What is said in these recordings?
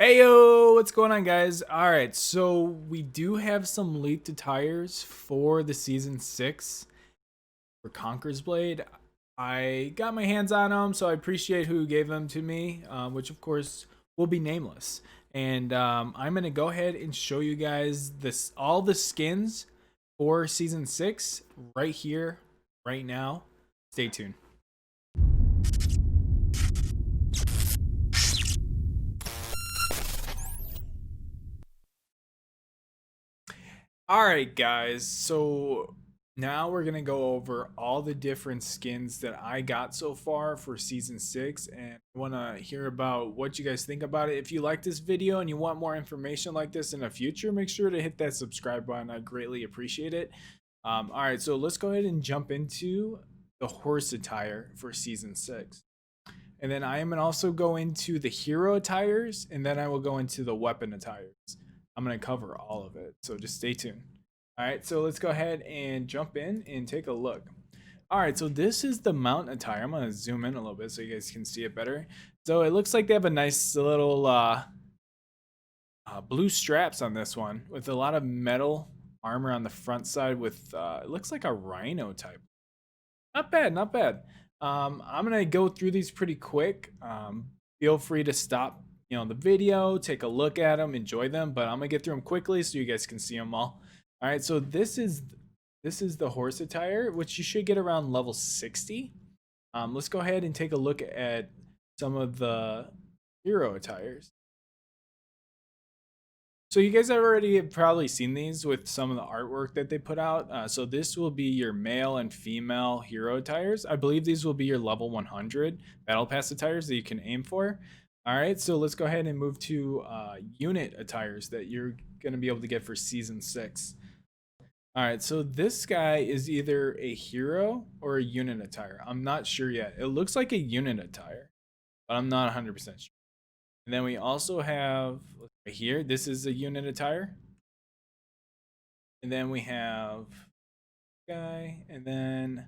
Heyo, what's going on, guys? All right, so we do have some leaked attires for the season 6 for Conqueror's Blade. I got my hands on them, so I appreciate who gave them to me, which of course will be nameless. And I'm gonna go ahead and show you guys all the skins for season 6 right here, right now. Stay tuned. All right, guys. So now we're going to go over all the different skins that I got so far for season 6, and I want to hear about what you guys think about it. If you like this video and you want more information like this in the future, make sure to hit that subscribe button. I greatly appreciate it. All right, so let's go ahead and jump into the horse attire for season 6. And then I am going to also go into the hero attires, and then I will go into the weapon attires. I'm going to cover all of it, so just stay tuned. All right, so let's go ahead and jump in and take a look. All right, so this is the mount attire. I'm going to zoom in a little bit so you guys can see it better. So it looks like they have a nice little blue straps on this one with a lot of metal armor on the front side with, it looks like a rhino type. Not bad, not bad. I'm going to go through these pretty quick. Feel free to stop the video, take a look at them, enjoy them, but I'm gonna get through them quickly so you guys can see them all. All right, so this is the horse attire, which you should get around level 60. Let's go ahead and take a look at some of the hero attires. So you guys already have probably seen these with some of the artwork that they put out. So this will be your male and female hero attires. I believe these will be your level 100 battle pass attires that you can aim for. All right, so let's go ahead and move to unit attires that you're going to be able to get for season 6. All right, so this guy is either a hero or a unit attire. I'm not sure yet. It looks like a unit attire, but I'm not 100% sure. And then we also have right here, this is a unit attire. And then we have guy, and then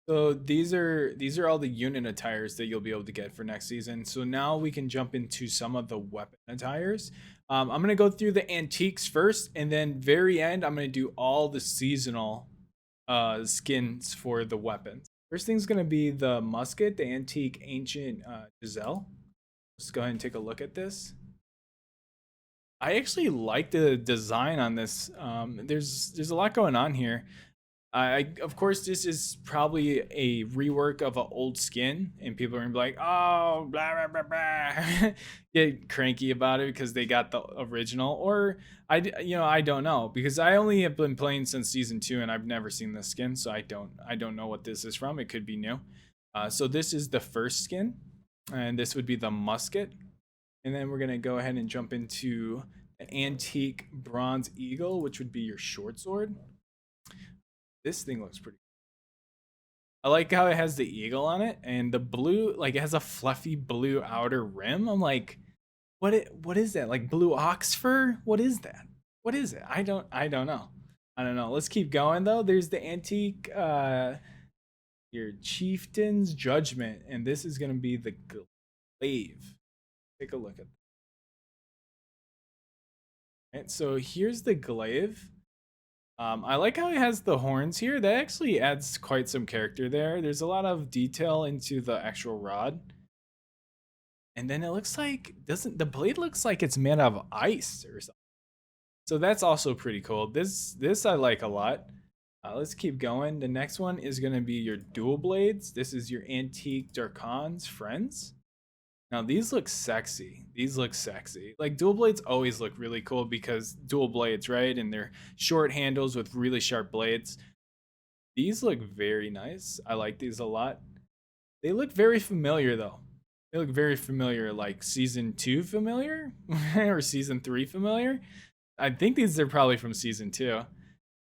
so these are all the unit attires that you'll be able to get for next season. So now we can jump into some of the weapon attires. I'm gonna go through the antiques first, and then very end I'm gonna do all the seasonal skins for the weapons. First thing's gonna be the musket, the antique ancient Giselle. Let's go ahead and take a look at this. I actually like the design on this. There's a lot going on here. Of course, this is probably a rework of an old skin, and people are gonna be like, "Oh, blah blah blah blah," get cranky about it because they got the original. Or I don't know because I only have been playing since season 2, and I've never seen this skin, so I don't know what this is from. It could be new. So this is the first skin, and this would be the musket, and then we're gonna go ahead and jump into the antique bronze eagle, which would be your short sword. This thing looks pretty. I like how it has the eagle on it, and the blue, like it has a fluffy blue outer rim. I'm like, what is that? Like blue ox fur? What is that? What is it? I don't know. I don't know. Let's keep going though. There's the antique your chieftain's judgment, and this is gonna be the glaive. Take a look at that. Right, so here's the glaive. I like how it has the horns here. That actually adds quite some character there. There's a lot of detail into the actual rod. And then it looks like the blade looks like it's made out of ice or something. So that's also pretty cool. This I like a lot. Let's keep going. The next one is going to be your dual blades. This is your antique Darkon's friends. Now these look sexy. These look sexy. Like dual blades always look really cool because dual blades, right? And they're short handles with really sharp blades. These look very nice. I like these a lot. They look very familiar though. They look very familiar, like season 2 familiar or season 3 familiar. I think these are probably from season 2.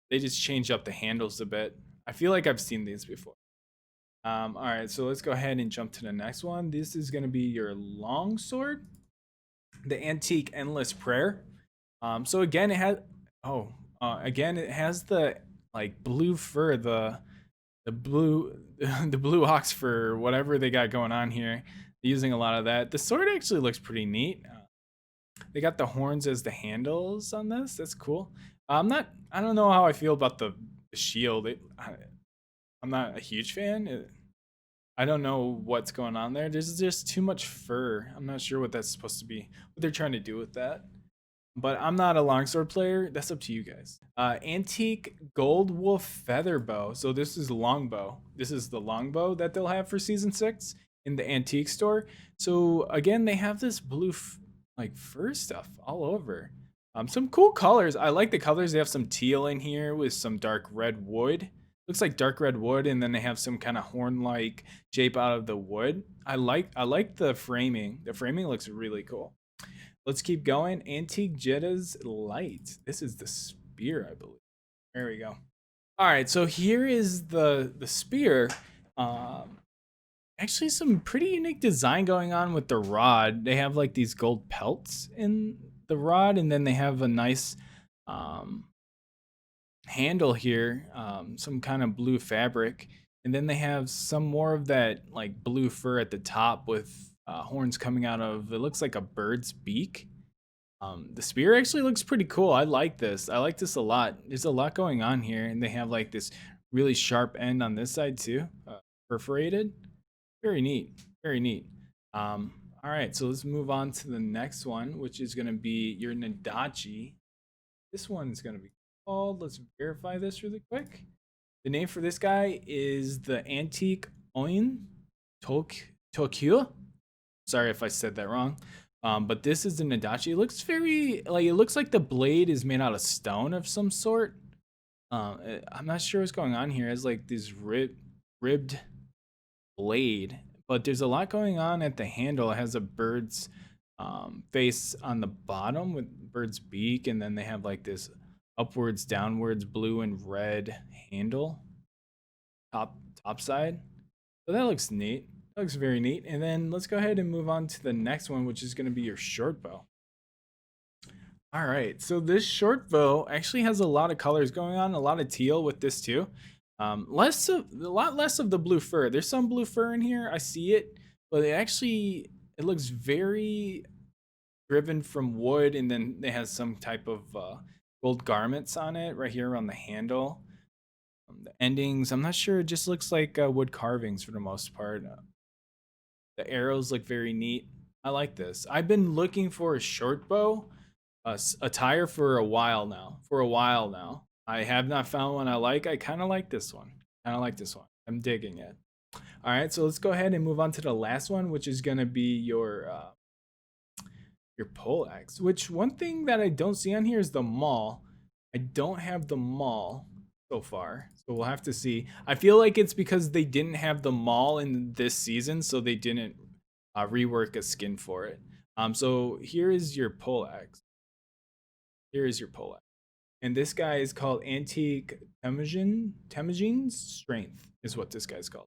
They just changed up the handles a bit. I feel like I've seen these before. All right, so let's go ahead and jump to the next one. This is going to be your long sword, the antique endless prayer. So again, again it has the like blue fur, the blue the blue ox fur, whatever they got going on here. They're using a lot of that. The sword actually looks pretty neat. They got the horns as the handles on this. That's cool. I don't know how I feel about the shield. I'm not a huge fan. I don't know what's going on there. There's just too much fur. I'm not sure what that's supposed to be. What they're trying to do with that. But I'm not a longsword player. That's up to you guys. Antique gold wolf feather bow. So this is longbow. This is the longbow that they'll have for season 6 in the antique store. So again, they have this blue like fur stuff all over. Some cool colors. I like the colors. They have some teal in here with some dark red wood. Looks like dark red wood, and then they have some kind of horn-like shape out of the wood. I like the framing. The framing looks really cool. Let's keep going. Antique Jetta's light. This is the spear, I believe. There we go. All right, so here is the spear. Actually, some pretty unique design going on with the rod. They have like these gold pelts in the rod, and then they have a nice handle here, some kind of blue fabric, and then they have some more of that like blue fur at the top with horns coming out of, it looks like a bird's beak. The spear actually looks pretty cool. I like this. I like this a lot. There's a lot going on here, and they have like this really sharp end on this side too, perforated. Very neat. Very neat. All right, so let's move on to the next one, which is going to be your Nadachi. This one is going to be called, let's verify this really quick. The name for this guy is the Antique Oin Tokyo. Sorry if I said that wrong. But this is the Nadachi. It looks very, like, it looks like the blade is made out of stone of some sort. I'm not sure what's going on here. It's like this ribbed blade, but there's a lot going on at the handle. It has a bird's face on the bottom with bird's beak, and then they have like this upwards, downwards, blue and red handle top side. So that looks neat. That looks very neat. And then let's go ahead and move on to the next one, which is going to be your short bow. All right, so this short bow actually has a lot of colors going on, a lot of teal with this too. A lot less of the blue fur. There's some blue fur in here. I see it, but it looks very driven from wood, and then it has some type of gold garments on it right here on the handle. The endings, I'm not sure. It just looks like wood carvings for the most part. The arrows look very neat. I like this. I've been looking for a short bow attire for a while now. I have not found one I like. I kind of like this one. I'm digging it. All right, so let's go ahead and move on to the last one, which is gonna be your pole axe. Which, one thing that I don't see on here is the maul. I don't have the maul so far, so we'll have to see. I feel like it's because they didn't have the maul in this season, so they didn't rework a skin for it. So here is your pole axe. And this guy is called Antique Temujin's Strength is what this guy's called.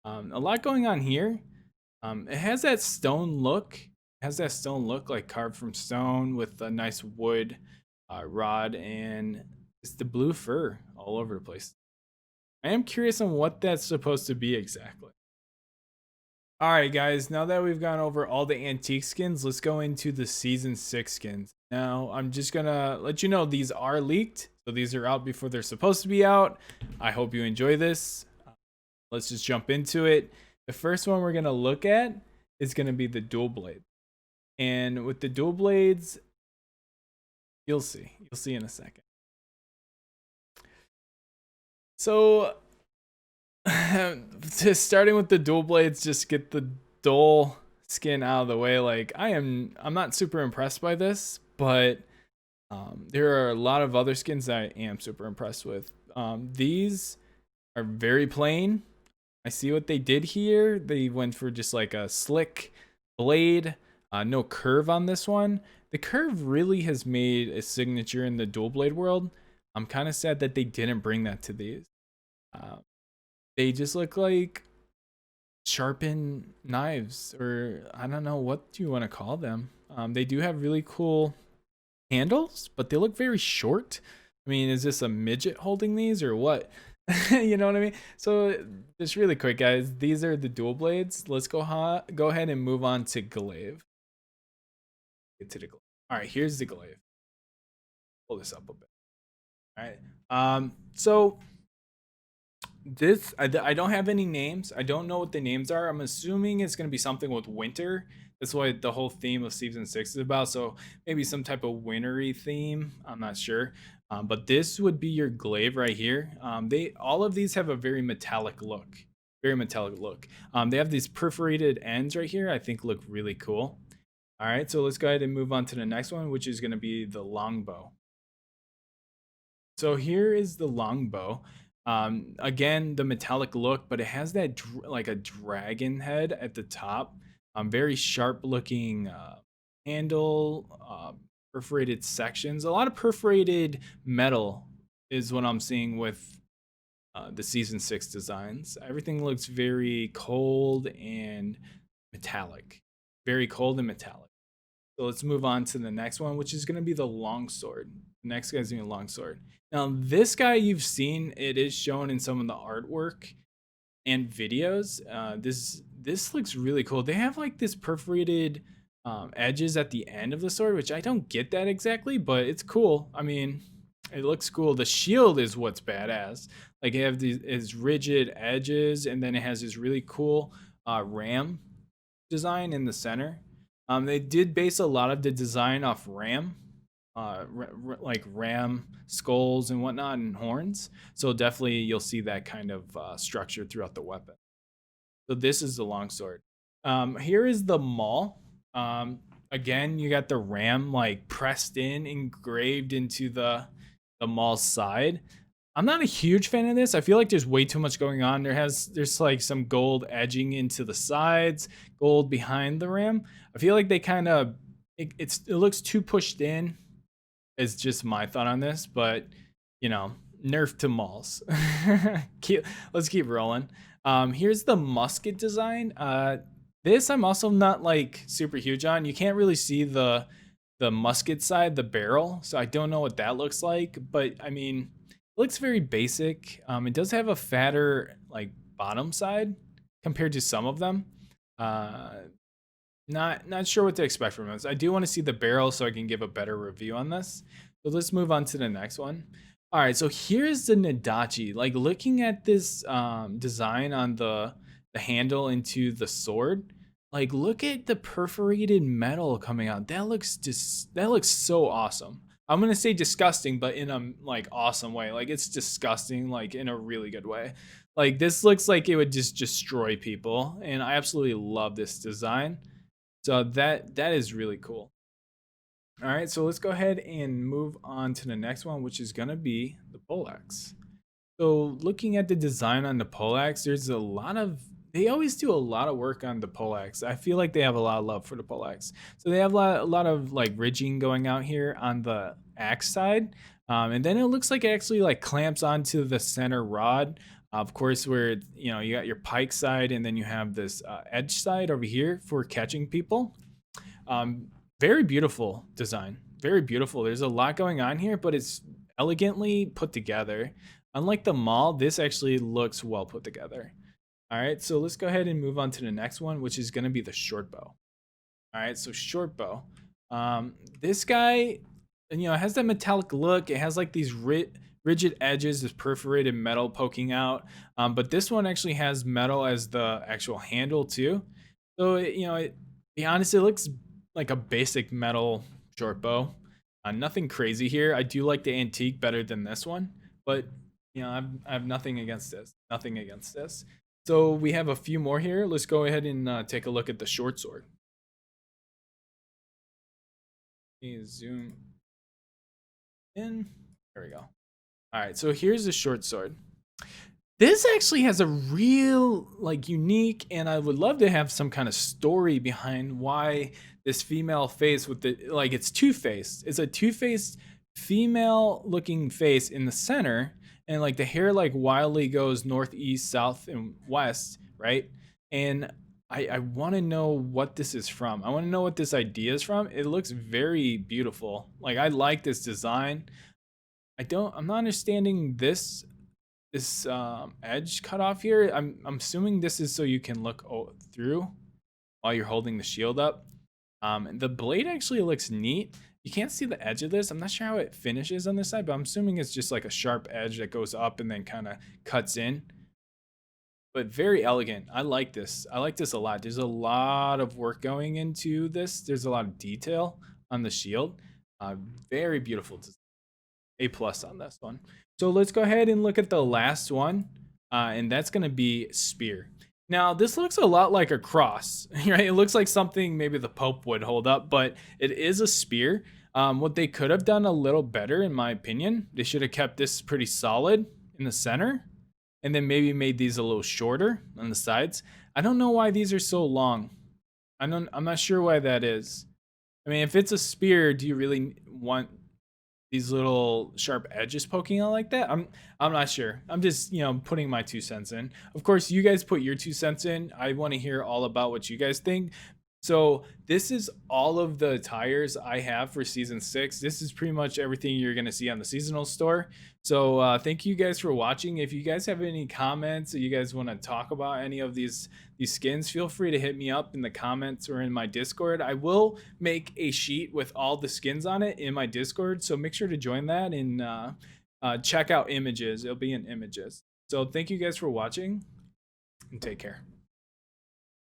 A lot going on here. It has that stone look. Like carved from stone with a nice wood rod, and it's the blue fur all over the place. I am curious on what that's supposed to be exactly. All right, guys, now that we've gone over all the antique skins, let's go into the season 6 skins. Now, I'm just gonna let you know these are leaked, so these are out before they're supposed to be out. I hope you enjoy this. Let's just jump into it. The first one we're gonna look at is gonna be the dual blade. And with the dual blades, you'll see in a second. So just starting with the dual blades, just get the dual skin out of the way. Like, I'm not super impressed by this, but there are a lot of other skins that I am super impressed with. These are very plain. I see what they did here. They went for just like a slick blade, no curve on this one. The curve really has made a signature in the dual blade world. I'm kind of sad that they didn't bring that to these. They just look like sharpened knives, or I don't know, what do you want to call them? They do have really cool handles, but they look very short. I mean, is this a midget holding these or what? You know what I mean? So just really quick, guys, these are the dual blades. Let's go ahead and move on to glaive. Get to the glaive. All right, here's the glaive. Pull this up a bit. All right. So this I don't have any names. I don't know what the names are. I'm assuming it's gonna be something with winter. That's what the whole theme of season 6 is about. So maybe some type of wintry theme. I'm not sure. But this would be your glaive right here. They all of these have a very metallic look. Very metallic look. They have these perforated ends right here. I think look really cool. All right, so let's go ahead and move on to the next one, which is going to be the longbow. So here is the longbow. Again, the metallic look, but it has that like a dragon head at the top. Very sharp looking handle, perforated sections. A lot of perforated metal is what I'm seeing with the season 6 designs. Everything looks very cold and metallic. Very cold and metallic. So let's move on to the next one, which is going to be the longsword. The next guy's going to be a longsword. Now, this guy you've seen, it is shown in some of the artwork and videos. This looks really cool. They have like this perforated edges at the end of the sword, which I don't get that exactly, but it's cool. I mean, it looks cool. The shield is what's badass. Like it have these rigid edges, and then it has this really cool ram design in the center. They did base a lot of the design off ram, like ram skulls and whatnot and horns. So definitely you'll see that kind of structure throughout the weapon. So this is the longsword. Here is the maul. Again, you got the ram like pressed in, engraved into the maul's side. I'm not a huge fan of this. I feel like there's way too much going on. There's like some gold edging into the sides, gold behind the ram. I feel like they kind of it looks too pushed in. Is just my thought on this, but you know, nerf to malls. Let's keep rolling. Here's the musket design. This I'm also not like super huge on. You can't really see the musket side, the barrel, so I don't know what that looks like. But I mean, it looks very basic. It does have a fatter like bottom side compared to some of them. Uh, not sure what to expect from this. I do want to see the barrel so I can give a better review on this. So let's move on to the next one. All right, so here's the Nadachi. Like looking at this design on the handle into the sword, like look at the perforated metal coming out. That looks so awesome. I'm gonna say disgusting, but in a like awesome way. Like it's disgusting, like in a really good way. Like this looks like it would just destroy people, and I absolutely love this design. So that is really cool. All right, so let's go ahead and move on to the next one, which is gonna be the poleaxe. So looking at the design on the poleaxe, there's a lot of they always do a lot of work on the poleaxe. I feel like they have a lot of love for the poleaxe. So they have a lot of like ridging going out here on the axe side, and then it looks like it actually like clamps onto the center rod. Of course, where you know you got your pike side, and then you have this edge side over here for catching people. Um, Very beautiful design. Very beautiful. There's a lot going on here, but it's elegantly put together. Unlike the mall, this actually looks well put together. All right, so let's go ahead and move on to the next one, which is going to be the short bow. All right, so short bow. This guy, you know, it has that metallic look. It has like these rigid edges, this perforated metal poking out. But this one actually has metal as the actual handle too. So be honest, it looks like a basic metal short bow. Nothing crazy here. I do like the antique better than this one, but you know, I have nothing against this. Nothing against this. So we have a few more here. Let's go ahead and take a look at the short sword. Let me zoom in. There we go. All right, so here's the short sword. This actually has a real like unique, and I would love to have some kind of story behind why this female face with the like it's two-faced. It's a two-faced female looking face in the center, and like the hair like wildly goes northeast, south, and west, right? And I want to know what this is from. I want to know what this idea is from. It looks very beautiful. Like I like this design. I'm not understanding this edge cut off here. I'm assuming this is so you can look through while you're holding the shield up. The blade actually looks neat. You can't see the edge of this. I'm not sure how it finishes on this side, but I'm assuming it's just like a sharp edge that goes up and then kind of cuts in. But very elegant. I like this. I like this a lot. There's a lot of work going into this. There's a lot of detail on the shield. Uh, Very beautiful. A plus on this one. So let's go ahead and look at the last one, and that's going to be spear. Now this looks a lot like a cross, right? It looks like something maybe the Pope would hold up, but it is a spear. What they could have done a little better, in my opinion, they should have kept this pretty solid in the center, and then maybe made these a little shorter on the sides. I don't know why these are so long. I'm not sure why that is. I mean, if it's a spear, do you really want these little sharp edges poking out like that? I'm not sure. I'm just, putting my 2 cents in. Of course, you guys put your 2 cents in. I want to hear all about what you guys think. So this is all of the tires I have for season 6. This is pretty much everything you're going to see on the seasonal store. So thank you guys for watching. If you guys have any comments or you guys want to talk about any of these skins, feel free to hit me up in the comments or in my Discord. I will make a sheet with all the skins on it in my Discord, so make sure to join that and check out images. It'll be in images. So thank you guys for watching and take care.